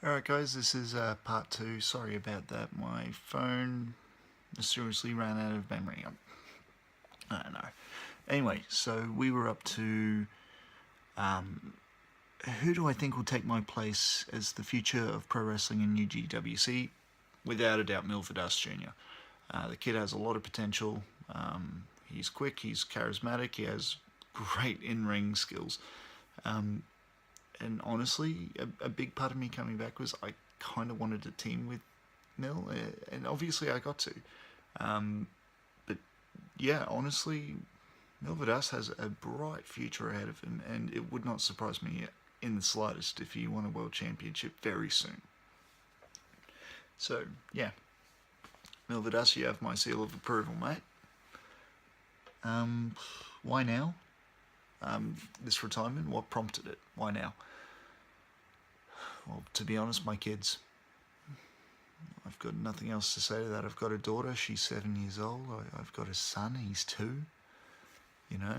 Alright guys, this is part 2. Sorry about that. My phone mysteriously ran out of memory. I don't know. Anyway, so we were up to who do I think will take my place as the future of pro wrestling in UGWC? Without a doubt, Milvidas Jr. The kid has a lot of potential. He's quick, he's charismatic, he has great in-ring skills. And honestly, a big part of me coming back was I kind of wanted to team with Mill, and obviously I got to. But yeah, honestly, Milvidas has a bright future ahead of him, and it would not surprise me in the slightest if he won a world championship very soon. So yeah, Milvidas, you have my seal of approval, mate. Why now? This retirement, what prompted it? Why now? Well, to be honest, my kids. I've got nothing else to say to that. I've got a daughter, she's 7 years old. I've got a son, he's 2. You know,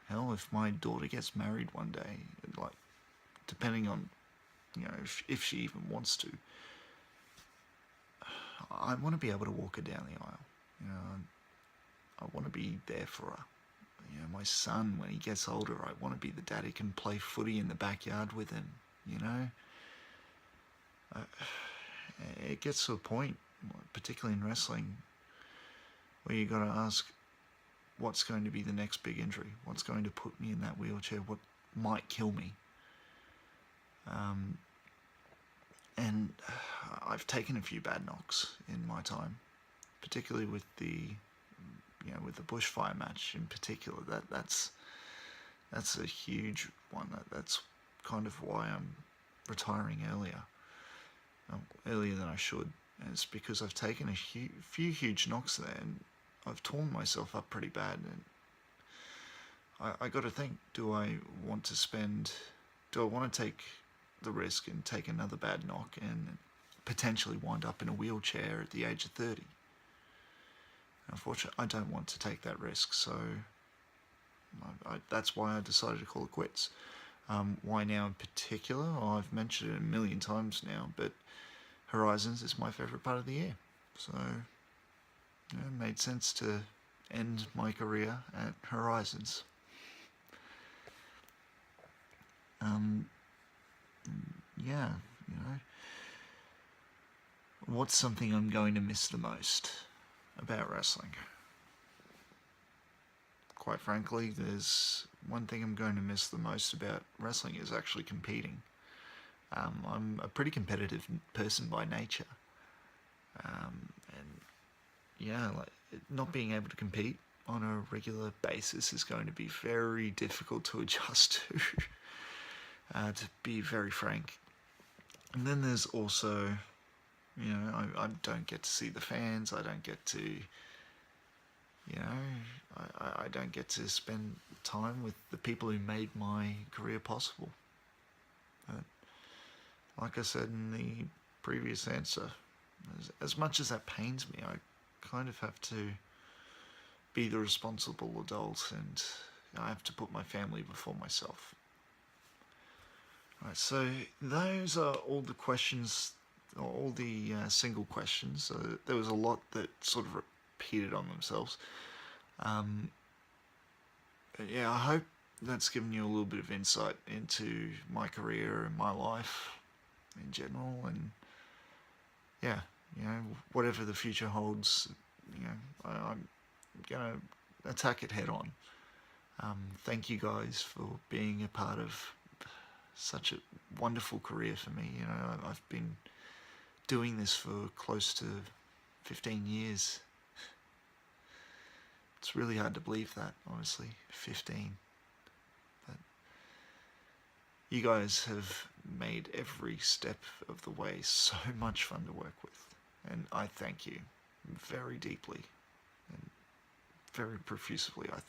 hell, if my daughter gets married one day, like, depending on, you know, if she even wants to, I want to be able to walk her down the aisle. You know, I want to be there for her. You know, my son, when he gets older, I want to be the dad who can play footy in the backyard with him, you know? It gets to a point, particularly in wrestling, where you got to ask, what's going to be the next big injury? What's going to put me in that wheelchair? What might kill me? And I've taken a few bad knocks in my time, particularly with the bushfire match in particular. That's a huge one. That's kind of why I'm retiring earlier than I should. And it's because I've taken a few huge knocks there, and I've torn myself up pretty bad. And I got to think: do I want to take the risk and take another bad knock and potentially wind up in a wheelchair at the age of 30? Unfortunately, I don't want to take that risk, so that's why I decided to call it quits. Why now in particular? Oh, I've mentioned it a million times now, but Horizons is my favourite part of the year. So it made sense to end my career at Horizons. Yeah, you know. What's something I'm going to miss the most about wrestling? Quite frankly, there's one thing I'm going to miss the most about wrestling is actually competing. I'm a pretty competitive person by nature, and yeah, like not being able to compete on a regular basis is going to be very difficult to adjust to be very frank. And then there's also, you know, I don't get to see the fans. I don't get to, you know, I don't get to spend time with the people who made my career possible. But like I said in the previous answer, as much as that pains me, I kind of have to be the responsible adult, and I have to put my family before myself. Right, so those are all the questions, all the single questions. There was a lot that sort of repeated on themselves. Yeah, I hope that's given you a little bit of insight into my career and my life in general. And yeah, you know, whatever the future holds, you know, I'm gonna attack it head on. Thank you guys for being a part of such a wonderful career for me. You know, I've been doing this for close to 15 years. It's really hard to believe that, honestly, 15. But you guys have made every step of the way so much fun to work with, and I thank you very deeply and very profusely, I